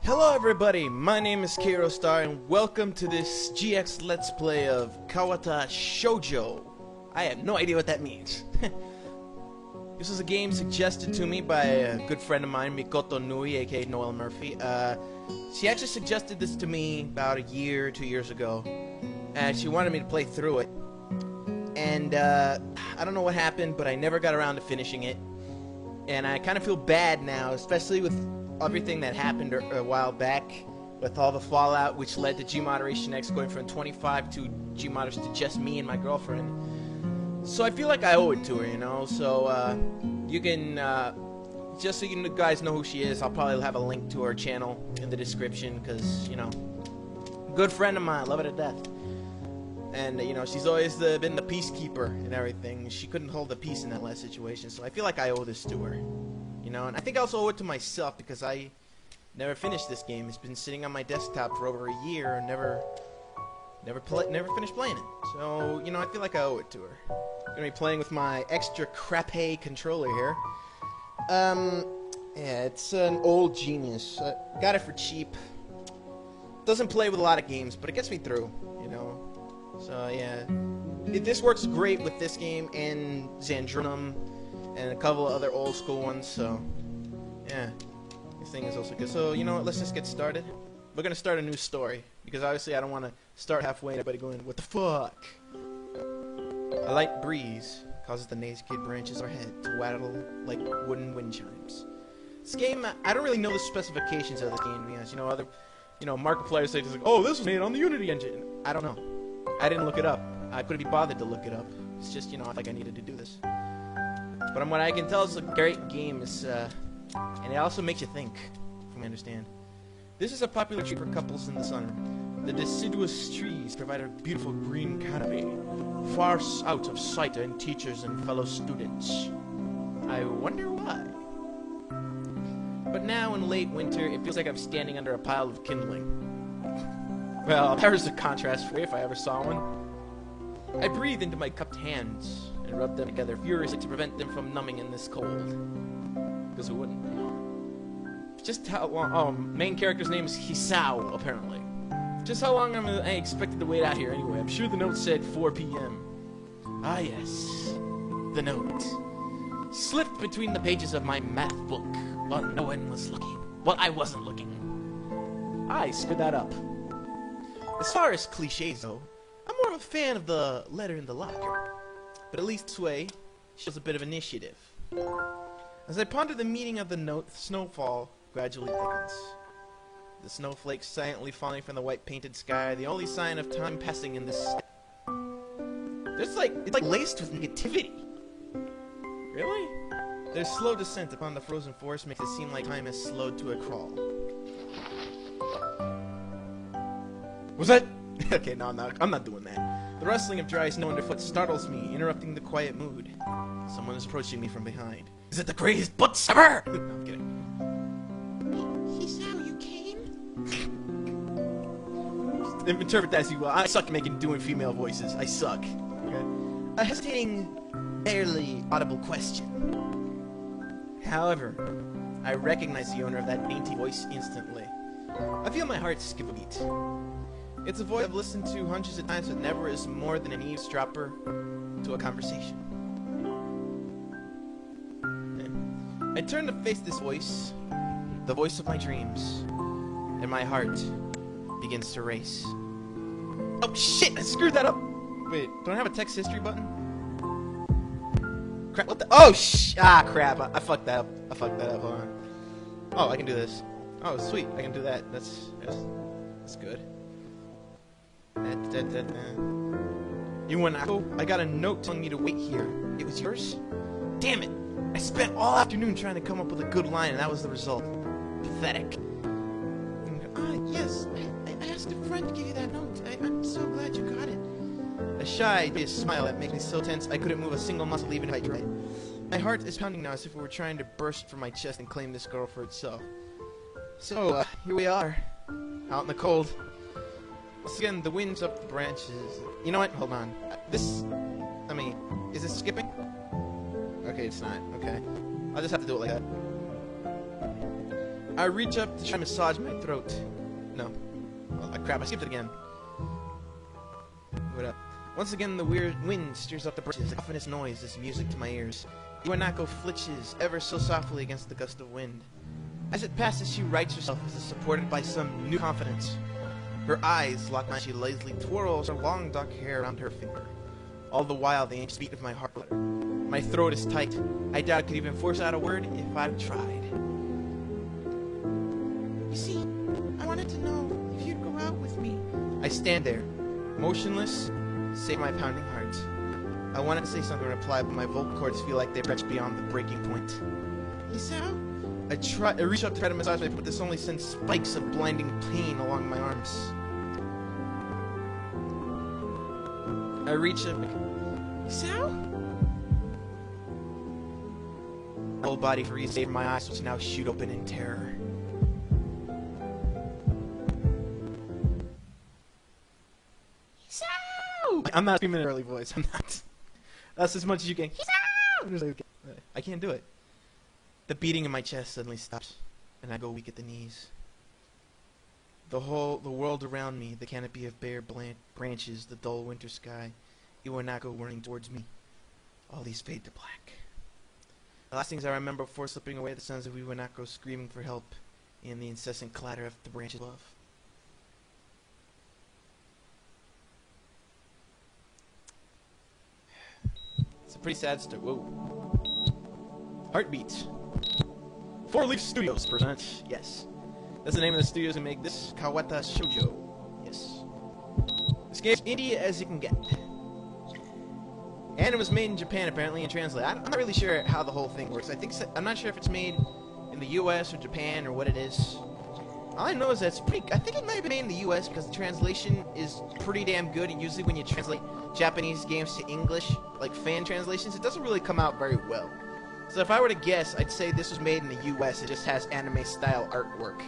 Hello everybody, my name is Kairostar and welcome to this GX Let's Play of Kawata Shoujo. I have no idea what that means. This is a game suggested to me by a good friend of mine, Mikoto Nui, aka Noel Murphy. She actually suggested this to me about a year or 2 years ago, and she wanted me to play through it. And I don't know what happened, but I never got around to finishing it. And I kind of feel bad now, especially with everything that happened a while back with all the fallout, which led to Gmoderation X going from 25 to Gmodders to just me and my girlfriend. So I feel like I owe it to her, you know. So you can, just so you guys know who she is, I'll probably have a link to her channel in the description, because, you know, good friend of mine, love her to death. And, you know, she's always been the peacekeeper and everything. She couldn't hold the peace in that last situation, so I feel like I owe this to her. You know, and I think I also owe it to myself because I never finished this game. It's been sitting on my desktop for over a year and never finished playing it. So, you know, I feel like I owe it to her. I'm gonna be playing with my extra crappy controller here. Yeah, it's an old Genius. Got it for cheap. Doesn't play with a lot of games, but it gets me through, you know. So, yeah. This works great with this game and Zandrunum and a couple of other old school ones, so yeah, this thing is also good. So, you know what, let's just get started. We're gonna start a new story, because obviously I don't want to start halfway and everybody going, what the fuck? A light breeze causes the naked branches overhead to rattle like wooden wind chimes. This game, I don't really know the specifications of this game, to be honest. You know, other, Markiplier say just like, oh, this was made on the Unity engine. I don't know. I didn't look it up. I couldn't be bothered to look it up. It's just, you know, I think I needed to do this. But from what I can tell, it's a great game. It's, and it also makes you think, from what I understand. This is a popular tree for couples in the summer. The deciduous trees provide a beautiful green canopy, far out of sight to teachers and fellow students. I wonder why. But now in late winter, it feels like I'm standing under a pile of kindling. Well, there's a contrast for you if I ever saw one. I breathe into my cupped hands and rub them together furiously to prevent them from numbing in this cold. Because who wouldn't? Just how long... main character's name is Hisao, apparently. Just how long am I expected to wait out here anyway? I'm sure the note said 4 p.m. Ah yes, the note. Slipped between the pages of my math book, while no one was looking. Well, I wasn't looking. I screwed that up. As far as cliches, though, I'm more of a fan of the letter in the locker. But at least this way shows a bit of initiative. As I ponder the meaning of the note, the snowfall gradually thickens. The snowflakes silently falling from the white painted sky, the only sign of time passing in this. It's like laced with negativity. Really? Their slow descent upon the frozen forest makes it seem like time has slowed to a crawl. Was that? Okay, no, I'm not doing that. The rustling of dry snow underfoot startles me, interrupting the quiet mood. Someone is approaching me from behind. Is it the greatest butts ever? No, I'm kidding. Hisao, you came? Interpret that as you will. I suck at doing female voices. I suck. Okay. A hesitating, barely audible question. However, I recognize the owner of that dainty voice instantly. I feel my heart skip a beat. It's a voice I've listened to hundreds of times, but never is more than an eavesdropper to a conversation. I turn to face this voice, the voice of my dreams, and my heart begins to race. Oh shit! I screwed that up! Wait, don't I have a text history button? Crap, what the- oh crap, I fucked that up. Hold on. Oh, I can do this. Oh, sweet, I can do that. That's good. You want to? I got a note telling me to wait here. It was yours? Damn it! I spent all afternoon trying to come up with a good line, and that was the result. Pathetic. Yes, I asked a friend to give you that note. I'm so glad you got it. A shy, smile that makes me so tense I couldn't move a single muscle even if I tried. My heart is pounding now as if it were trying to burst from my chest and claim this girl for itself. So, here we are, out in the cold. Once again, the wind's up the branches. You know what? Hold on. Is this skipping? Okay, it's not. Okay. I'll just have to do it like that. I reach up to try to massage my throat. No. Oh, crap, I skipped it again. What up? Once again, the weird wind stirs up the branches. A ominous noise is music to my ears. Iwanako flitches ever so softly against the gust of wind. As it passes, she rights herself as if supported by some new confidence. Her eyes lock on, she lazily twirls her long dark hair around her finger. All the while, the ancient beat of my heart flutter. My throat is tight. I doubt I could even force out a word if I tried. You see, I wanted to know if you'd go out with me. I stand there, motionless, save my pounding heart. I wanted to say something in reply, but my vocal cords feel like they've stretched beyond the breaking point. Isao? I reach up to try to massage my foot, but this only sends spikes of blinding pain along my arms. I reach up. Isao? My whole body freezes, save my eyes, which now shoot open in terror. Isao! I'm not screaming in an early voice. I'm not. That's as much as you can. I can't do it. The beating in my chest suddenly stops, and I go weak at the knees. The world around me, the canopy of bare branches, the dull winter sky, Iwanako running towards me. All these fade to black. The last things I remember before slipping away are the sounds of Iwanako screaming for help and the incessant clatter of the branches above. It's a pretty sad story. Whoa. Heartbeat. 4 Leaf Studios presents. Yes. That's the name of the studios who make this. Kawata Shoujo. Yes. This game's indie as you can get. And it was made in Japan apparently and translated. I'm not really sure how the whole thing works. I'm not sure if it's made in the US or Japan or what it is. All I know is that it's pretty... I think it might have been made in the US because the translation is pretty damn good. And usually when you translate Japanese games to English, like fan translations, it doesn't really come out very well. So if I were to guess, I'd say this was made in the US. It just has anime-style artwork.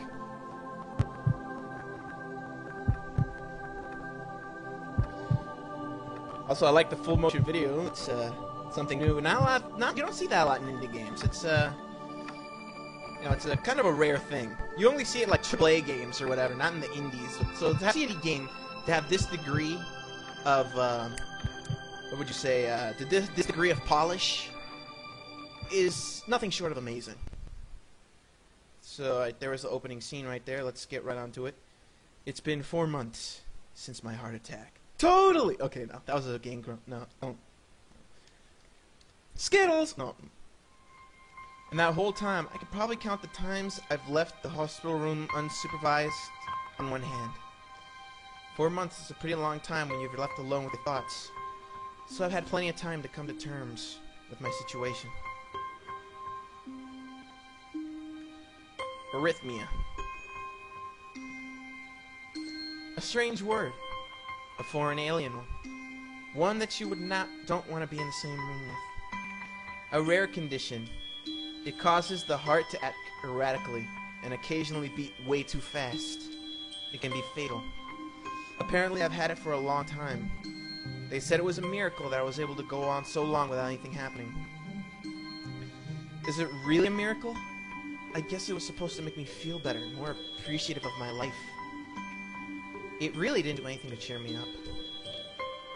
Also, I like the full motion video. It's something new. You don't see that a lot in indie games. It's it's a kind of a rare thing. You only see it in like AAA games or whatever, not in the indies. So to have an indie game to have this degree of what would you say? This degree of polish is nothing short of amazing. So there was the opening scene right there. Let's get right onto it. It's been 4 months since my heart attack. Totally. Okay, no, that was a game. No, don't. Skittles. No. And that whole time, I could probably count the times I've left the hospital room unsupervised on one hand. 4 months is a pretty long time when you're left alone with your thoughts. So I've had plenty of time to come to terms with my situation. Arrhythmia. A strange word. A foreign alien one. One that you don't want to be in the same room with. A rare condition. It causes the heart to act erratically and occasionally beat way too fast. It can be fatal. Apparently I've had it for a long time. They said it was a miracle that I was able to go on so long without anything happening. Is it really a miracle? I guess it was supposed to make me feel better, more appreciative of my life. It really didn't do anything to cheer me up.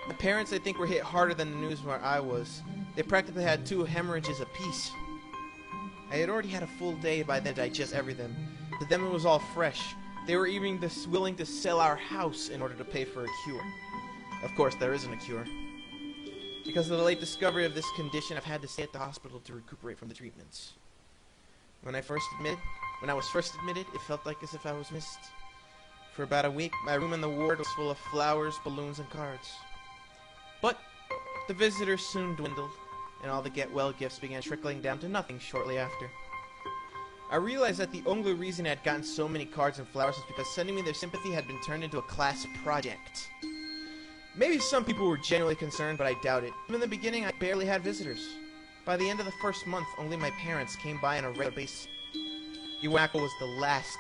My parents, I think, were hit harder than the news where I was. They practically had 2 hemorrhages apiece. I had already had a full day by then to digest everything. To them it was all fresh. They were even willing to sell our house in order to pay for a cure. Of course, there isn't a cure. Because of the late discovery of this condition, I've had to stay at the hospital to recuperate from the treatments. When I was first admitted, it felt like as if I was missed. For about a week, my room in the ward was full of flowers, balloons, and cards. But the visitors soon dwindled, and all the get-well gifts began trickling down to nothing shortly after. I realized that the only reason I had gotten so many cards and flowers was because sending me their sympathy had been turned into a class project. Maybe some people were genuinely concerned, but I doubt it. From the beginning, I barely had visitors. By the end of the first month, only my parents came by on a regular basis. Iwanako was the last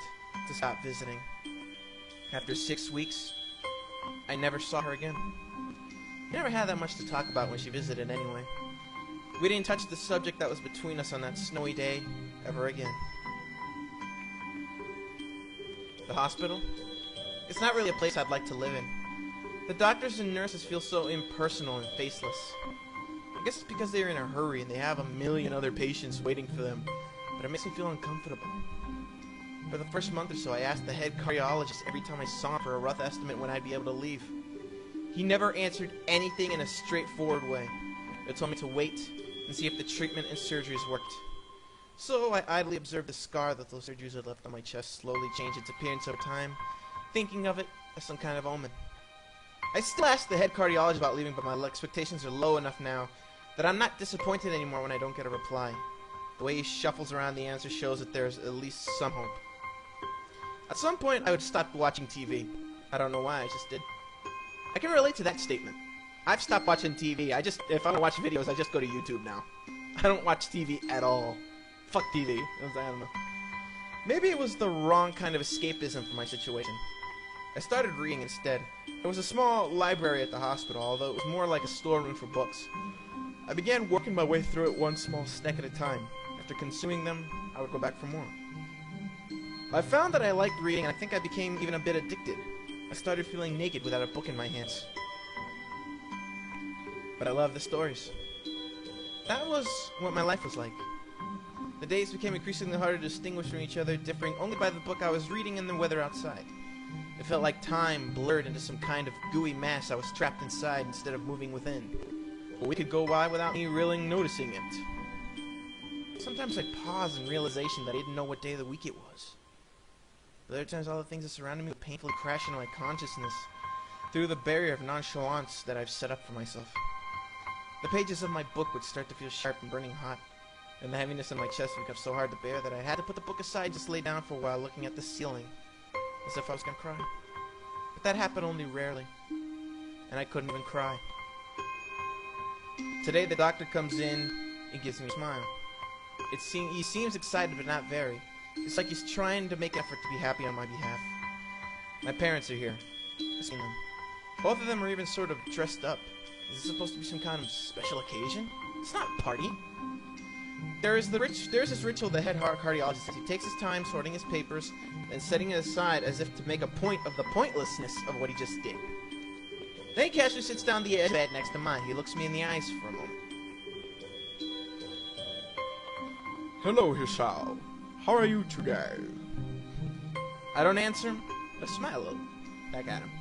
to stop visiting. After 6 weeks, I never saw her again. We never had that much to talk about when she visited anyway. We didn't touch the subject that was between us on that snowy day ever again. The hospital? It's not really a place I'd like to live in. The doctors and nurses feel so impersonal and faceless. I guess it's because they're in a hurry and they have a million other patients waiting for them, but it makes me feel uncomfortable. For the first month or so, I asked the head cardiologist every time I saw him for a rough estimate when I'd be able to leave. He never answered anything in a straightforward way. They told me to wait and see if the treatment and surgeries worked. So I idly observed the scar that those surgeries had left on my chest slowly change its appearance over time, thinking of it as some kind of omen. I still ask the head cardiologist about leaving, but my expectations are low enough now that I'm not disappointed anymore when I don't get a reply. The way he shuffles around the answer shows that there's at least some hope. At some point, I would stop watching TV. I don't know why, I just did. I can relate to that statement. I've stopped watching TV. If I want to watch videos, I just go to YouTube now. I don't watch TV at all. Fuck TV. I don't know. Maybe it was the wrong kind of escapism for my situation. I started reading instead. There was a small library at the hospital, although it was more like a storeroom for books. I began working my way through it one small stack at a time. After consuming them, I would go back for more. I found that I liked reading, and I think I became even a bit addicted. I started feeling naked without a book in my hands. But I loved the stories. That was what my life was like. The days became increasingly harder to distinguish from each other, differing only by the book I was reading and the weather outside. It felt like time blurred into some kind of gooey mass I was trapped inside instead of moving within. A week could go by without me really noticing it. Sometimes I'd pause in realization that I didn't know what day of the week it was. Other times all the things that surrounded me would painfully crash into my consciousness through the barrier of nonchalance that I've set up for myself. The pages of my book would start to feel sharp and burning hot, and the heaviness in my chest would become so hard to bear that I had to put the book aside and just lay down for a while looking at the ceiling, as if I was going to cry. But that happened only rarely, and I couldn't even cry. Today the doctor comes in and gives me a smile. He seems excited but not very. It's like he's trying to make an effort to be happy on my behalf. My parents are here. I've seen them. Both of them are even sort of dressed up. Is this supposed to be some kind of special occasion? It's not a party. There's this ritual the head cardiologist says. He takes his time sorting his papers and setting it aside as if to make a point of the pointlessness of what he just did. Then he casually sits down the edge of the bed next to mine. He looks me in the eyes for a moment. Hello, Hisao. How are you today? I don't answer him, but I smile a little back at him.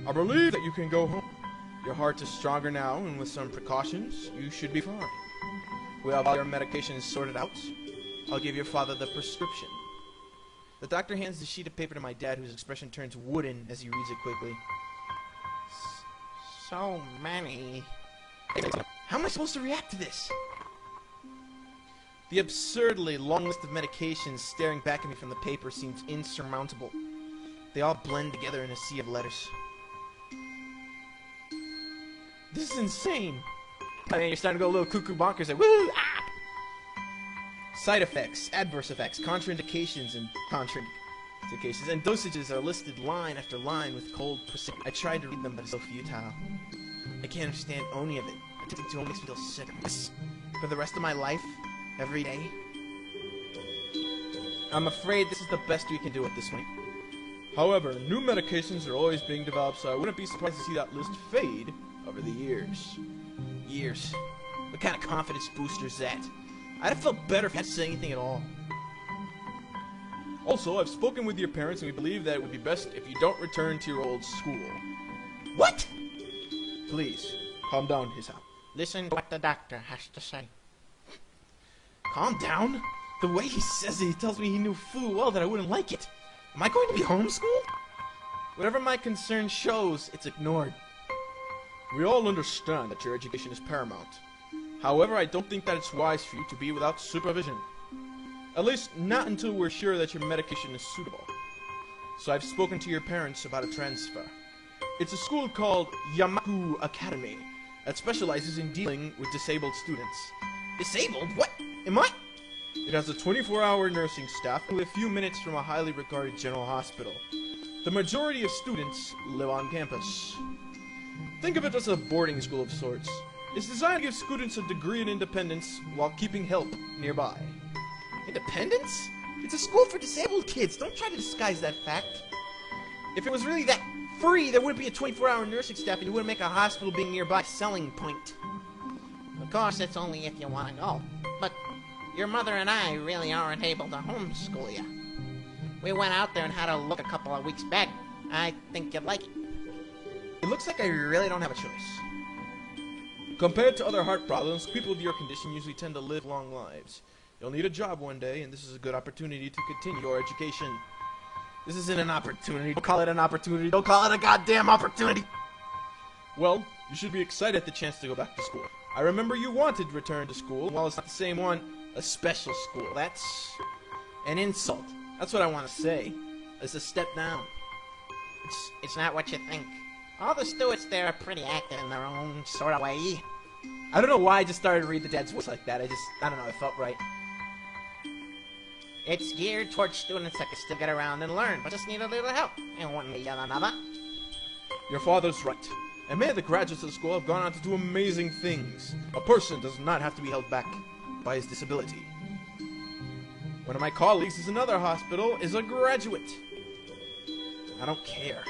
I believe that you can go home. Your heart is stronger now, and with some precautions, you should be fine. We have all your medications sorted out. I'll give your father the prescription. The doctor hands the sheet of paper to my dad, whose expression turns wooden as he reads it quickly. So many. How am I supposed to react to this? The absurdly long list of medications staring back at me from the paper seems insurmountable. They all blend together in a sea of letters. This is insane. I mean, you're starting to go a little cuckoo bonkers like, woo, ah! Side effects, adverse effects, contraindications, and dosages are listed line after line with cold precision. I tried to read them, but it's so futile. I can't understand any of it. It makes me feel sick. For the rest of my life, every day. I'm afraid this is the best we can do at this point. However, new medications are always being developed, so I wouldn't be surprised to see that list fade over the years. Years? What kind of confidence booster is that? I'd have felt better if I hadn't said anything at all. Also, I've spoken with your parents, and we believe that it would be best if you don't return to your old school. What? Please, calm down, Hisao. Listen to what the doctor has to say. Calm down? The way he says it, he tells me he knew full well that I wouldn't like it. Am I going to be homeschooled? Whatever my concern shows, it's ignored. We all understand that your education is paramount. However, I don't think that it's wise for you to be without supervision. At least, not until we're sure that your medication is suitable. So I've spoken to your parents about a transfer. It's a school called Yamaku Academy that specializes in dealing with disabled students. Disabled? What? Am I? It has a 24-hour nursing staff with a few minutes from a highly regarded general hospital. The majority of students live on campus. Think of it as a boarding school of sorts. It's designed to give students a degree in independence while keeping help nearby. Independence? You're It's a school for disabled kids. Don't try to disguise that fact. If it was really that free, there wouldn't be a 24-hour nursing staff and it wouldn't make a hospital being nearby a selling point. Of course, it's only if you want to go. But your mother and I really aren't able to homeschool you. We went out there and had a look a couple of weeks back. I think you'd like it. It looks like I really don't have a choice. Compared to other heart problems, people with your condition usually tend to live long lives. You'll need a job one day, and this is a good opportunity to continue your education. This isn't an opportunity. Don't call it an opportunity. Don't call it a goddamn opportunity. Well, you should be excited at the chance to go back to school. I remember you wanted to return to school. While it's not the same one, a special school. That's an insult. That's what I want to say. It's a step down. It's not what you think. All the Stewarts there are pretty active in their own sort of way. I don't know why I just started to read the dad's voice like that. I don't know, it felt right. It's geared towards students that can still get around and learn, but just need a little help. And one way or another. Your father's right. And many of the graduates of the school have gone on to do amazing things. A person does not have to be held back by his disability. One of my colleagues in another hospital is a graduate. I don't care.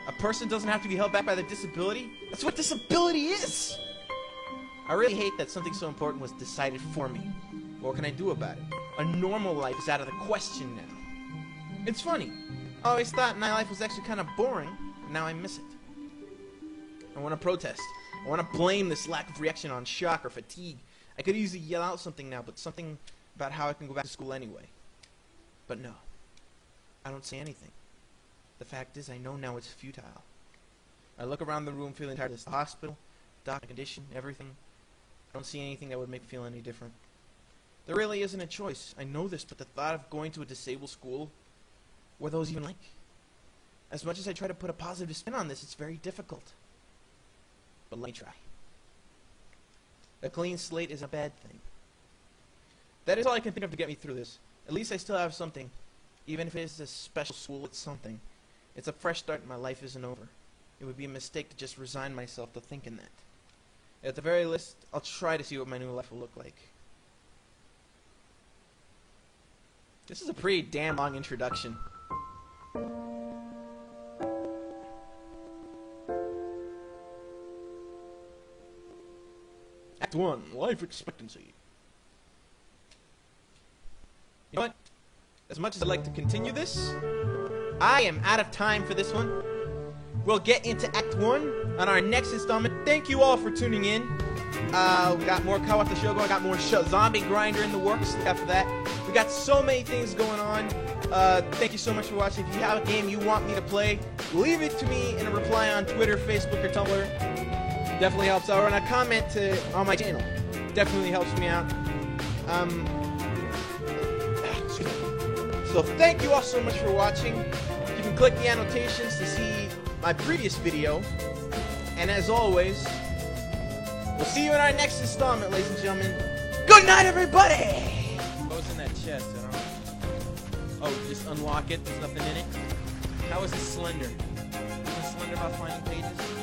A person doesn't have to be held back by their disability. That's what disability is! I really hate that something so important was decided for me. What can I do about it? A normal life is out of the question now. It's funny. I always thought my life was actually kind of boring, but now I miss it. I want to protest. I want to blame this lack of reaction on shock or fatigue. I could easily yell out something now, but something about how I can go back to school anyway. But no. I don't say anything. The fact is, I know now it's futile. I look around the room feeling tired of the hospital, doctor, condition, everything. I don't see anything that would make me feel any different. There really isn't a choice. I know this, but the thought of going to a disabled school, what are those even like? As much as I try to put a positive spin on this, it's very difficult. But let me try. A clean slate is a bad thing. That is all I can think of to get me through this. At least I still have something. Even if it is a special school, it's something. It's a fresh start and my life isn't over. It would be a mistake to just resign myself to thinking that. At the very least, I'll try to see what my new life will look like. This is a pretty damn long introduction. Act 1, Life Expectancy. You know what? As much as I'd like to continue this, I am out of time for this one. We'll get into Act 1 on our next installment. Thank you all for tuning in. We got more Co-op the Show going. I got more Zombie Grinder in the works. Look out for that. We got so many things going on. Thank you so much for watching. If you have a game you want me to play, leave it to me in a reply on Twitter, Facebook, or Tumblr. Definitely helps out. And a comment on my channel. Definitely helps me out. So thank you all so much for watching. You can click the annotations to see my previous video. And as always, we'll see you in our next installment, ladies and gentlemen. Good night, everybody! What was in that chest? I don't know. Oh, just unlock it. There's nothing in it. How is it slender? Isn't Slender about finding pages?